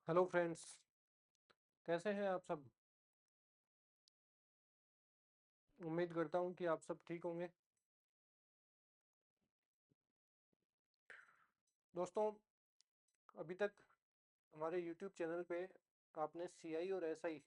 Hello friends. कैसे हैं आप सब। उम्मीद करता हूं कि आप सब ठीक होंगे। दोस्तों, अभी तक हमारे यूट्यूब चैनल पे आपने सीआई और एसआई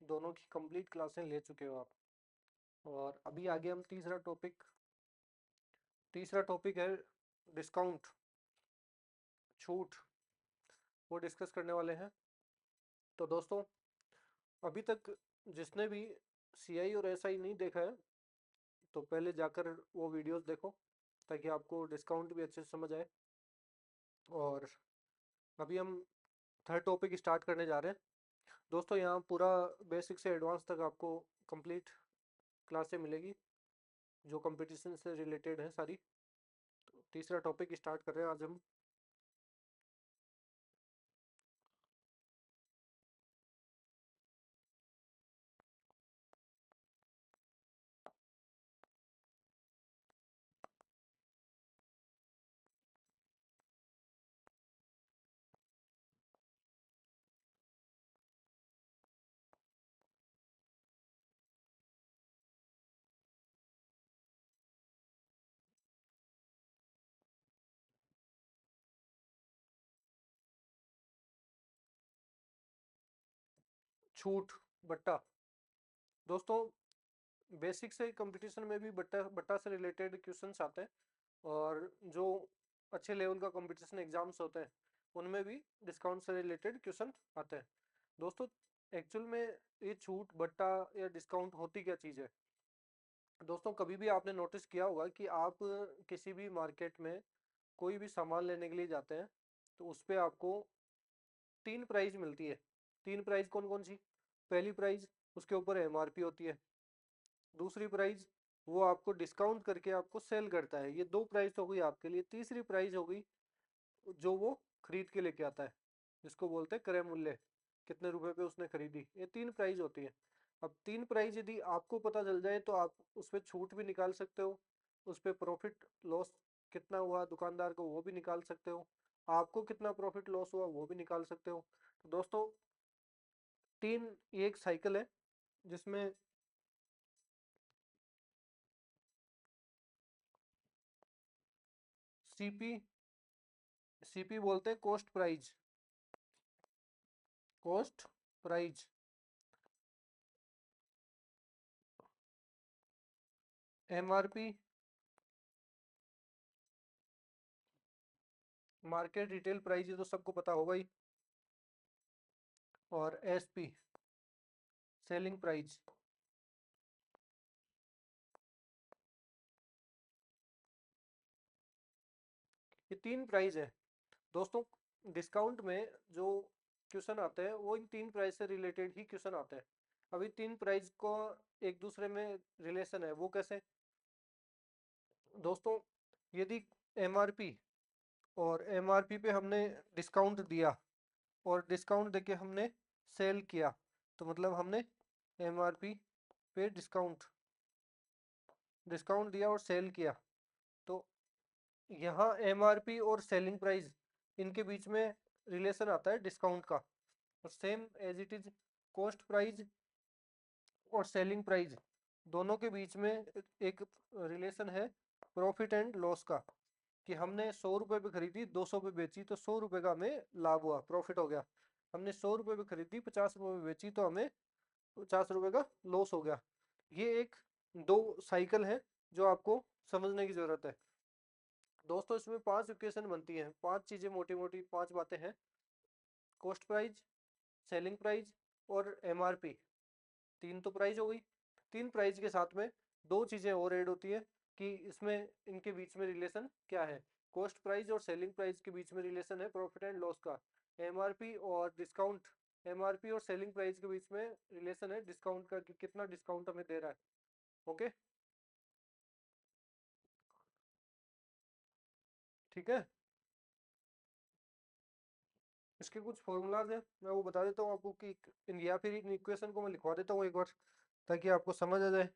दोनों की कंप्लीट क्लासें ले चुके हो आप। और अभी आगे हम तीसरा टॉपिक है डिस्काउंट, छूट, वो डिस्कस करने वाले हैं। तो दोस्तों, अभी तक जिसने भी सीआई और एसआई नहीं देखा है तो पहले जाकर वो वीडियोस देखो, ताकि आपको डिस्काउंट भी अच्छे से समझ आए। और अभी हम थर्ड टॉपिक स्टार्ट करने जा रहे हैं। दोस्तों, यहाँ पूरा बेसिक से एडवांस तक आपको कंप्लीट क्लासें मिलेगी, जो कंपटीशन से रिलेटेड है सारी। तो तीसरा टॉपिक स्टार्ट कर रहे हैं आज हम। छूट, बट्टा। दोस्तों, बेसिक से कंपटीशन में भी बट्टा बट्टा से रिलेटेड क्वेश्चंस आते हैं। और जो अच्छे लेवल का कंपटीशन एग्जाम्स होते हैं उनमें भी डिस्काउंट से रिलेटेड क्वेश्चन आते हैं। दोस्तों, एक्चुअल में ये छूट, बट्टा या डिस्काउंट होती क्या चीज़ है। दोस्तों, कभी भी आपने नोटिस किया होगा कि आप किसी भी मार्केट में कोई भी सामान लेने के लिए जाते हैं तो उस पे आपको तीन प्राइस मिलती है। तीन प्राइस कौन कौन सी। पहली प्राइस, उसके ऊपर एमआरपी होती है। दूसरी प्राइस, वो आपको डिस्काउंट करके आपको सेल करता है। ये दो प्राइस हो गई आपके लिए। तीसरी प्राइस हो गई जो वो खरीद के लेके आता है, जिसको बोलते हैं क्रय मूल्य, कितने रुपए पे उसने खरीदी। ये तीन प्राइस होती है। अब तीन प्राइस यदि आपको पता चल जाए तो आप उस पर छूट भी निकाल सकते हो, उस पर प्रॉफिट लॉस कितना हुआ दुकानदार को वो भी निकाल सकते हो, आपको कितना प्रॉफिट लॉस हुआ वो भी निकाल सकते हो। तो दोस्तों, तीन, ये एक साइकिल है जिसमें सीपी सीपी बोलते हैं cost price. Cost price, MRP market retail price, ये तो सबको पता होगा ही। और एसपी सेलिंग प्राइस। ये तीन प्राइस है। दोस्तों, डिस्काउंट में जो क्वेश्चन आते हैं वो इन तीन प्राइस से रिलेटेड ही क्वेश्चन आते हैं। अभी तीन प्राइस को एक दूसरे में रिलेशन है, वो कैसे। दोस्तों, यदि एमआरपी और एमआरपी पे हमने डिस्काउंट दिया और डिस्काउंट देके हमने सेल किया, तो मतलब हमने एमआरपी पे डिस्काउंट डिस्काउंट दिया और सेल किया। तो यहाँ एमआरपी और सेलिंग प्राइस, इनके बीच में रिलेशन आता है डिस्काउंट का। और same as it is, cost price और सेलिंग प्राइस दोनों के बीच में एक रिलेशन है प्रॉफिट एंड लॉस का। कि हमने 100 रुपये पे खरीदी, 200 पे बेची, तो 100 रुपये का हमें लाभ हुआ, प्रॉफिट हो गया। हमने 100 रुपये पे खरीदी, 50 रुपये पे बेची, तो हमें 50 रुपये का लॉस हो गया। ये एक दो साइकिल है जो आपको समझने की जरूरत है। दोस्तों, इसमें पांच इक्वेशन बनती हैं, पांच चीजें, मोटी मोटी पांच बातें हैं। कॉस्ट प्राइस, सेलिंग प्राइस और एमआरपी। तीन तो प्राइस हो गई। तीन प्राइस के साथ में दो चीजें और ऐड होती है कि इसमें इनके बीच में रिलेशन क्या है। कॉस्ट प्राइस और सेलिंग प्राइस के बीच में रिलेशन है प्रॉफिट एंड लॉस का। एमआरपी और डिस्काउंट, एमआरपी और सेलिंग प्राइस के बीच में रिलेशन है डिस्काउंट का, कि कितना डिस्काउंट हमें दे रहा है। ओके, ठीक है। इसके कुछ फॉर्मूलाज हैं, मैं वो बता देता हूँ आपको कि या फिर इन इक्वेशन को मैं लिखवा देता हूँ एक बार, ताकि आपको समझ आ जाए।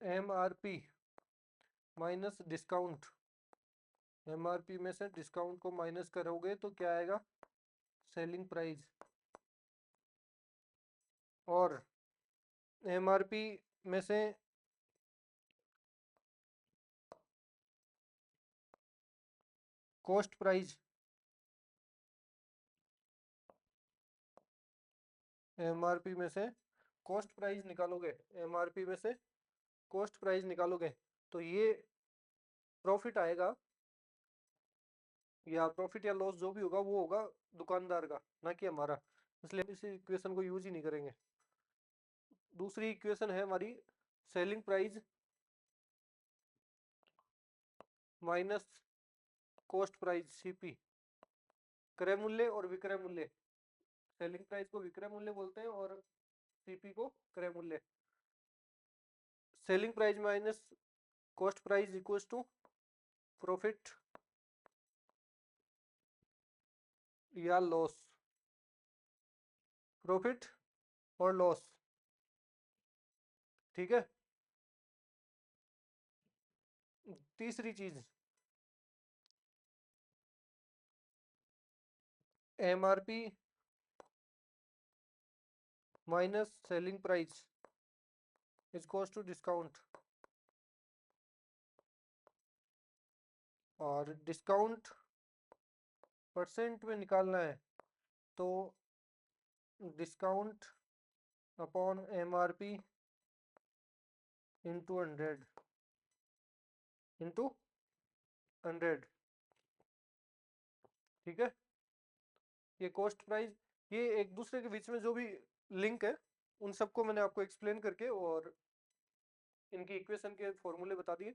MRP माइनस डिस्काउंट, MRP में से डिस्काउंट को माइनस करोगे तो क्या आएगा, सेलिंग प्राइस। और MRP में से कॉस्ट प्राइस, MRP में से कॉस्ट प्राइस निकालोगे, MRP में से कॉस्ट प्राइस निकालोगे तो ये प्रॉफिट आएगा, या प्रॉफिट या लॉस जो भी होगा वो होगा दुकानदार का, ना कि हमारा, इसलिए हम इस इक्वेशन को यूज ही नहीं करेंगे। दूसरी इक्वेशन है हमारी selling price minus cost price, CP, क्रय मूल्य और विक्रय मूल्य। सेलिंग प्राइस को विक्रय मूल्य बोलते हैं और CP को क्रय मूल्य। Selling price minus cost price equals to profit या लॉस, प्रॉफिट और लॉस, ठीक है। तीसरी चीज, MRP minus selling price is equals to discount, और डिस्काउंट परसेंट में निकालना है तो डिस्काउंट अपॉन MRP इंटू 100, ठीक है। ये कॉस्ट प्राइस, ये एक दूसरे के बीच में जो भी लिंक है उन सबको मैंने आपको एक्सप्लेन करके और इनकी इक्वेशन के फॉर्मूले बता दिए।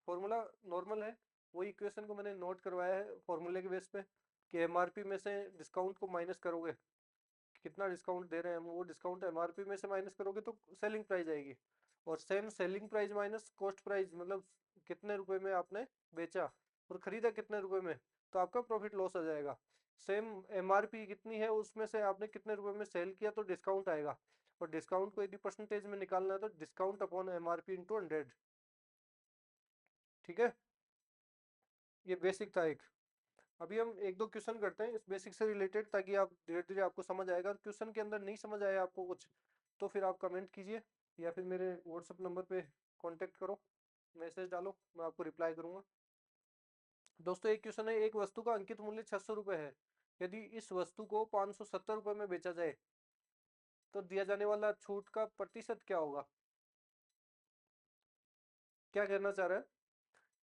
फॉर्मूला नॉर्मल है, वही इक्वेशन को मैंने नोट करवाया है फॉर्मूले के बेस पे कि MRP में से डिस्काउंट को माइनस करोगे, कितना डिस्काउंट दे रहे हैं हम, वो डिस्काउंट MRP में से माइनस करोगे तो सेलिंग प्राइस आएगी। और same selling price minus cost price, मतलब कितने रुपए में आपने बेचा और खरीदा कितने रुपए में, तो आपका प्रॉफिट लॉस आ जाएगा। सेम MRP कितनी है उसमें से आपने कितने रुपए में सेल किया तो डिस्काउंट आएगा, और डिस्काउंट को यदि परसेंटेज में निकालना है तो डिस्काउंट अपॉन MRP इंटू 100, ठीक है। ये बेसिक था एक। अभी हम एक दो क्वेश्चन करते हैं इस बेसिक से रिलेटेड, ताकि आप धीरे धीरे आपको समझ आएगा। क्वेश्चन के अंदर नहीं समझ आया आपको कुछ तो फिर आप कमेंट कीजिए या फिर मेरे व्हाट्सएप नंबर पे कांटेक्ट करो, मैसेज डालो, मैं आपको रिप्लाई करूंगा। दोस्तों एक क्वेश्चन है, एक वस्तु का अंकित मूल्य 600 रुपये है, यदि इस वस्तु को 570 रुपये में बेचा जाए तो दिया जाने वाला छूट का प्रतिशत क्या होगा। क्या कहना चाह रहा है,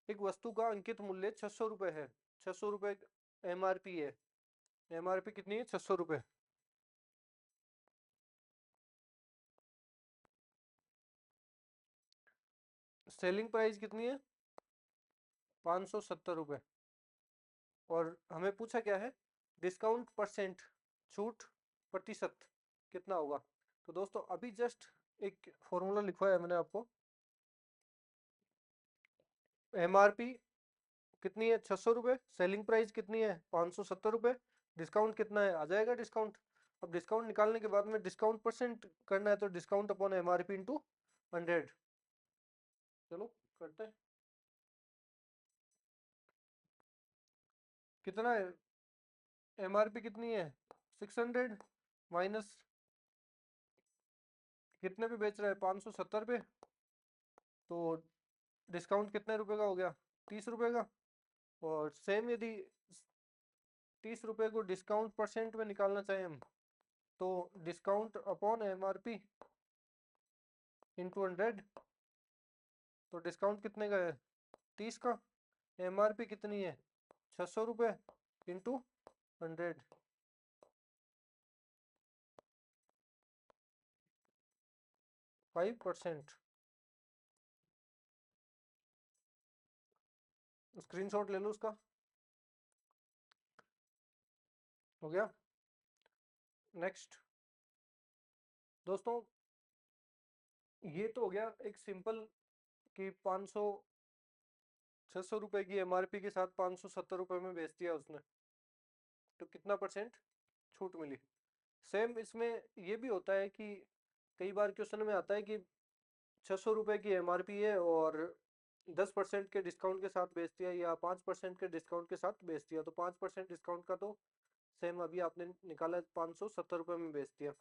एक वस्तु का अंकित मूल्य 600 रुपये है, 600 रुपये MRP है, MRP कितनी है, 600 रुपये। सेलिंग प्राइस कितनी है, 570 रुपये। और हमें पूछा क्या है, डिस्काउंट परसेंट, छूट प्रतिशत कितना होगा। तो दोस्तों अभी जस्ट एक फॉर्मूला लिखवाया है मैंने आपको, MRP कितनी है, 600 रुपये, सेलिंग प्राइस कितनी है, 570 रुपये, डिस्काउंट कितना है, आ जाएगा डिस्काउंट। अब डिस्काउंट निकालने के बाद में डिस्काउंट परसेंट करना है तो डिस्काउंट अपॉन MRP इंटू 100। चलो करते हैं, कितना है, MRP कितनी है 600 माइनस कितने पे बेच रहा है, 570 पे, तो डिस्काउंट कितने रुपए का हो गया, 30 रुपए का। और सेम यदि 30 रुपए को डिस्काउंट परसेंट में निकालना चाहें हम तो डिस्काउंट अपॉन MRP इंटू 100, तो डिस्काउंट कितने का है, 30 का, MRP कितनी है 600 रुपये इंटू 100, 5%। स्क्रीनशॉट ले लो उसका, हो गया। नेक्स्ट दोस्तों, ये तो हो गया एक सिंपल कि 500 600 रुपए की MRP के साथ 570 रुपए में बेच दिया उसने, तो कितना परसेंट छूट मिली। सेम इसमें ये भी होता है कि कई बार क्वेश्चन में आता है कि 600 रुपये की MRP है और 10% के डिस्काउंट के साथ बेच दिया या 5% के डिस्काउंट के साथ बेच दिया, तो 5% डिस्काउंट का तो सेम अभी आपने निकाला 570 रुपये में बेच दिया।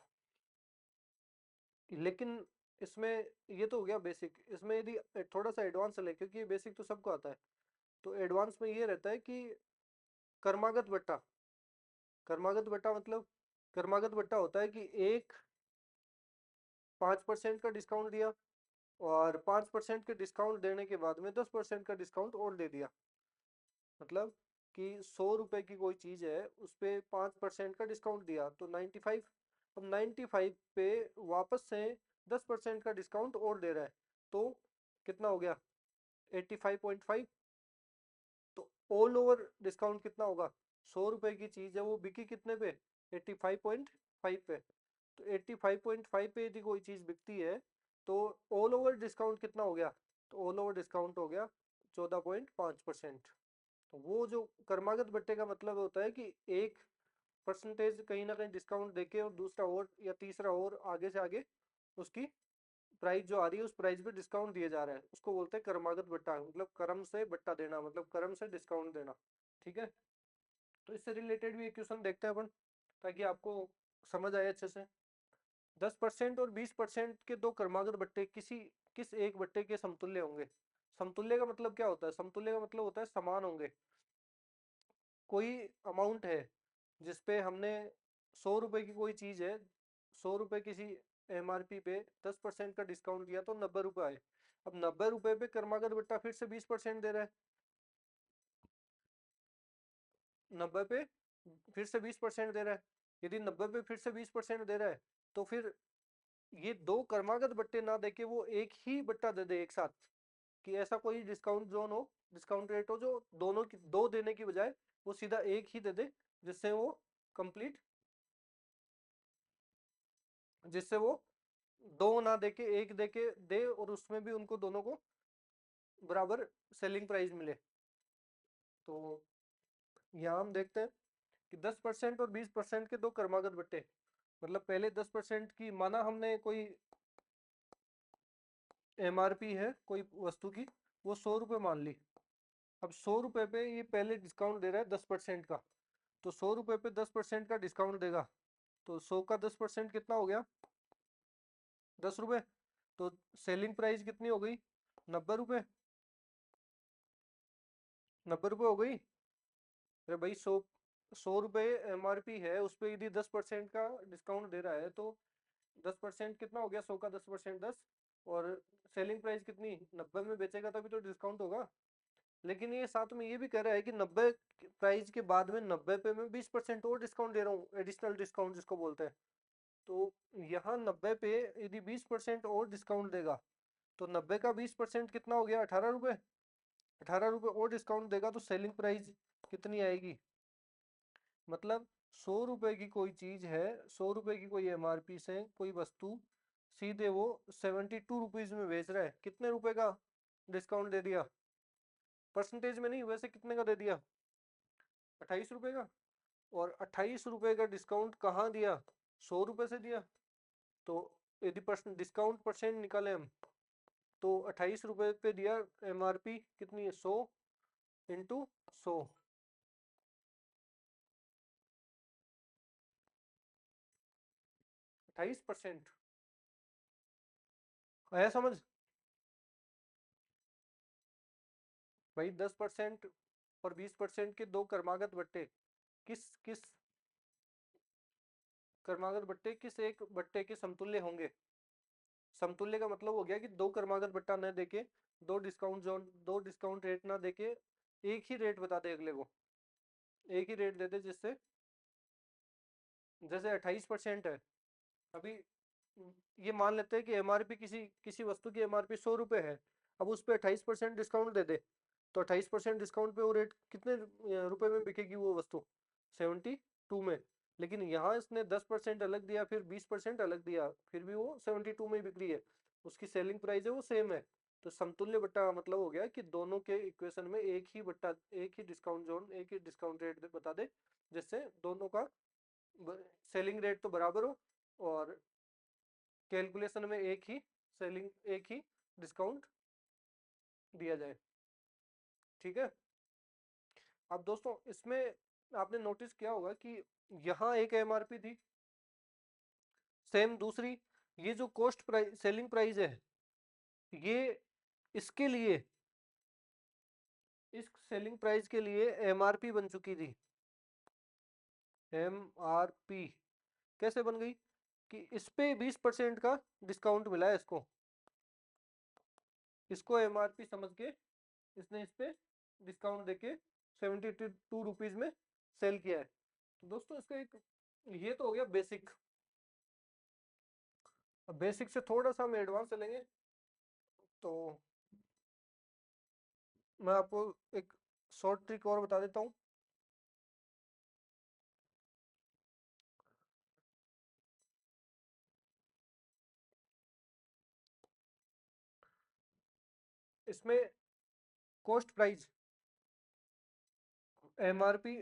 लेकिन इसमें ये तो हो गया बेसिक। इसमें यदि थोड़ा सा एडवांस चले, क्योंकि ये बेसिक तो सबको आता है, तो एडवांस में ये रहता है कि कर्मागत बट्टा। कर्मागत बट्टा मतलब, कर्मागत बट्टा होता है कि एक 5% का डिस्काउंट दिया और 5% के डिस्काउंट देने के बाद में 10% का डिस्काउंट और दे दिया। मतलब कि 100 रुपए की कोई चीज है, उस पे 5% का डिस्काउंट दिया तो 95। अब 95 पे वापस से 10% का डिस्काउंट और दे रहा है, तो कितना हो गया 85.5। तो ऑल ओवर डिस्काउंट कितना होगा, 100 रुपए की चीज है वो बिकी कितने पे, 85.5 पे। तो 85.5 पे यदि कोई चीज बिकती है तो ऑल ओवर डिस्काउंट कितना हो गया, तो ऑल ओवर डिस्काउंट हो गया 14.5%। तो वो जो कर्मागत बट्टे का मतलब होता है कि एक परसेंटेज कहीं ना कहीं डिस्काउंट देके और दूसरा और या तीसरा और आगे से आगे उसकी प्राइस जो आ रही है उस प्राइस पे डिस्काउंट दिया जा रहा है, उसको बोलते हैं कर्मागत बट्टा। मतलब कर्म से बट्टा देना, मतलब कर्म से डिस्काउंट देना। ठीक है, तो इससे रिलेटेड भी एक क्वेश्चन देखते हैं अपन, ताकि आपको समझ आए अच्छे से। 10% और 20% के दो क्रमागत बट्टे किस एक बट्टे के समतुल्य होंगे। समतुल्य का मतलब क्या होता है, समतुल्य का मतलब होता है समान होंगे। कोई अमाउंट है जिसपे हमने 100 रुपए की कोई चीज है, 100 रुपए किसी MRP पे 10% का डिस्काउंट दिया तो 90 रुपए आए। अब 90 रुपए पे कर्मागत बट्टा फिर से 20% दे रहा है। 90 पे फिर से 20% दे रहा है। यदि 90 पे फिर से 20% दे रहा है तो फिर ये दो क्रमागत बट्टे ना देके वो एक ही बट्टा दे दे एक साथ, कि ऐसा कोई डिस्काउंट जोन हो, डिस्काउंट रेट हो जो दोनों की दो देने की बजाय वो सीधा एक ही दे दे, जिससे वो कंप्लीट, जिससे वो दो ना देके एक देके दे और उसमें भी उनको दोनों को बराबर सेलिंग प्राइस मिले। तो यहाँ हम देखते हैं कि 10% और 20% के दो क्रमागत बट्टे। मतलब पहले 10% की माना हमने कोई MRP है कोई वस्तु की, वो 100 रुपये मान ली। अब 100 रुपये पे ये पहले डिस्काउंट दे रहा है 10% का, तो 100 रुपये पे 10% का डिस्काउंट देगा, तो 100 का 10% कितना हो गया, 10 रुपये। तो सेलिंग प्राइस कितनी हो गई, 90 रुपये। 90 रुपये हो गई। अरे भाई 100 रुपये MRP है, उस पर यदि 10% का डिस्काउंट दे रहा है तो 10% कितना हो गया, 100 का 10% 10। और सेलिंग प्राइस कितनी, 90 में बेचेगा तभी तो डिस्काउंट होगा। लेकिन ये साथ में ये भी कह रहा है कि 90 प्राइस के बाद में 90 पे मैं 20% और डिस्काउंट दे रहा हूँ, एडिशनल डिस्काउंट जिसको बोलते हैं। तो यहाँ 90 पे यदि 20% और डिस्काउंट देगा तो 90 का 20% कितना हो गया, 18 रुपये। 18 रुपये और डिस्काउंट देगा तो सेलिंग प्राइस कितनी आएगी। मतलब 100 रुपये की कोई चीज है, 100 रुपये की कोई MRP से कोई वस्तु सीधे वो 72 रुपीज में बेच रहा है, कितने रुपए का डिस्काउंट दे दिया, परसेंटेज में नहीं वैसे कितने का दे दिया, 28 रुपये का। और 28 रुपये का डिस्काउंट कहाँ दिया, 100 रुपये से दिया। तो यदि परसेंट डिस्काउंट परसेंट निकाले हम, तो 28 रुपये पे दिया, MRP कितनी है, 100 × 100, 28%। आया समझ। भाई 10% और 20% के दो क्रमागत बट्टे किस किस क्रमागत बट्टे किस एक बट्टे के समतुल्य होंगे। समतुल्य का मतलब हो गया कि दो क्रमागत बट्टा न देके, दो डिस्काउंट रेट ना देके एक ही रेट बता दे अगले को, एक ही रेट दे दे, जिससे जैसे 28% है अभी। ये मान लेते हैं कि MRP किसी किसी वस्तु की MRP 100 रुपये है, अब उस पर 28% डिस्काउंट दे दे, तो 28% डिस्काउंट पे वो रेट कितने रुपए में बिकेगी वो वस्तु, 72 में। लेकिन यहाँ इसने 10% अलग दिया फिर 20% अलग दिया, फिर भी वो 72 में ही बिक रही है, उसकी सेलिंग प्राइस है वो सेम है। तो समतुल्य बट्टा मतलब हो गया कि दोनों के इक्वेशन में एक ही बट्टा, एक ही डिस्काउंट जोन, एक ही डिस्काउंट रेट बता दे, जिससे दोनों का सेलिंग रेट तो बराबर हो और कैलकुलेशन में एक ही सेलिंग एक ही डिस्काउंट दिया जाए। ठीक है। अब दोस्तों इसमें आपने नोटिस किया होगा कि यहाँ एक एमआरपी थी, सेम दूसरी, ये जो कॉस्ट प्राइस सेलिंग प्राइस है, ये इसके लिए, इस सेलिंग प्राइस के लिए एमआरपी बन चुकी थी। एमआरपी कैसे बन गई कि इस पे 20% का डिस्काउंट मिला है इसको, इसको एमआरपी समझ के इसने इस पे डिस्काउंट देके 72 रुपीज में सेल किया है। तो दोस्तों इसका एक ये तो हो गया बेसिक। अब बेसिक से थोड़ा सा हम एडवांस चलेंगे तो मैं आपको एक शॉर्ट ट्रिक और बता देता हूँ। इसमें कॉस्ट प्राइस, एमआरपी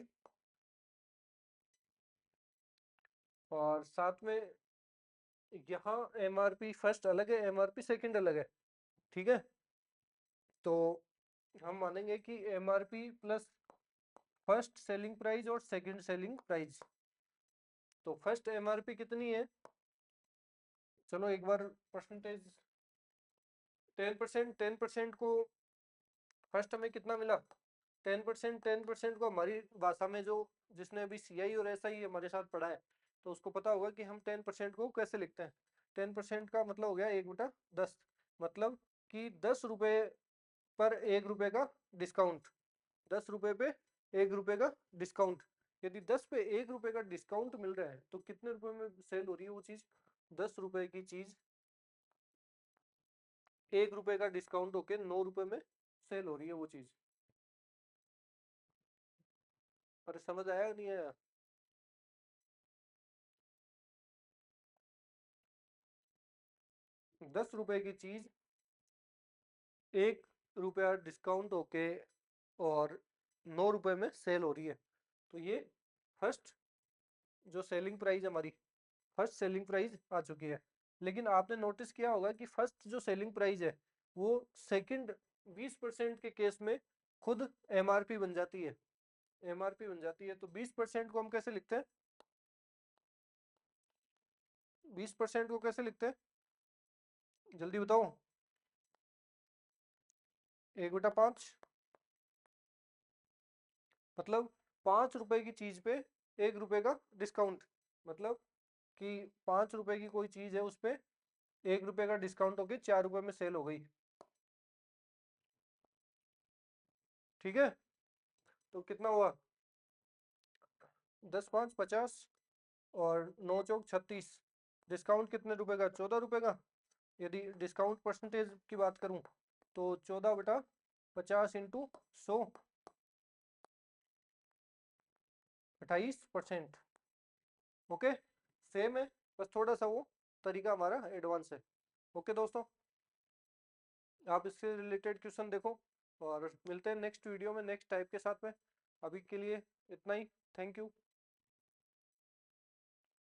और साथ में यहाँ एमआरपी फर्स्ट अलग है, एमआरपी सेकंड अलग है। ठीक है। तो हम मानेंगे कि MRP plus first selling price और सेकंड सेलिंग प्राइस। तो फर्स्ट एमआरपी कितनी है, चलो एक बार परसेंटेज 10%, 10% को फर्स्ट हमें कितना मिला, 10%, 10% को हमारी भाषा में जो जिसने अभी सीआई और एसआई हमारे साथ पढ़ा है तो उसको पता होगा कि हम 10% को कैसे लिखते हैं। 10% का मतलब हो गया 1/10, मतलब कि 10 रुपए पर 1 रुपए का डिस्काउंट, 10 रुपए पे 1 रुपए का डिस्काउंट। यदि 10 पे 1 रुपए का डिस्काउंट मिल रहा है तो कितने रुपए में सेल हो रही है वो चीज, 10 रुपए की चीज 1 रुपए का डिस्काउंट होके 9 रुपए में सेल हो रही है वो चीज। पर समझ आया नहीं आया? 10 रुपए की चीज 1 रुपया डिस्काउंट होके और 9 रुपए में सेल हो रही है। तो ये फर्स्ट जो सेलिंग प्राइस हमारी, फर्स्ट सेलिंग प्राइस आ चुकी है। लेकिन आपने नोटिस किया होगा कि फर्स्ट जो सेलिंग प्राइस है वो सेकंड 20% के केस में खुद एमआरपी बन जाती है, एमआरपी बन जाती है। तो 20% को हम कैसे लिखते हैं, 20% को कैसे लिखते हैं जल्दी बताओ? 1/5, मतलब 5 रुपए की चीज पे 1 रुपए का डिस्काउंट, मतलब कि 5 रुपए की कोई चीज है उस पे 1 रुपए का डिस्काउंट होके 4 रुपए में सेल हो गई। ठीक है। तो कितना हुआ, 10×5 = 50 और 9×4 = 36। डिस्काउंट कितने रुपए का, 14 रुपए का। यदि डिस्काउंट परसेंटेज की बात करूं तो 14/50 इंटू 100, 28%। ओके, सेम है, बस थोड़ा सा वो तरीका हमारा एडवांस है। ओके दोस्तों, आप इससे रिलेटेड क्वेश्चन देखो और मिलते हैं नेक्स्ट वीडियो में नेक्स्ट टाइप के साथ में। अभी के लिए इतना ही। Thank you.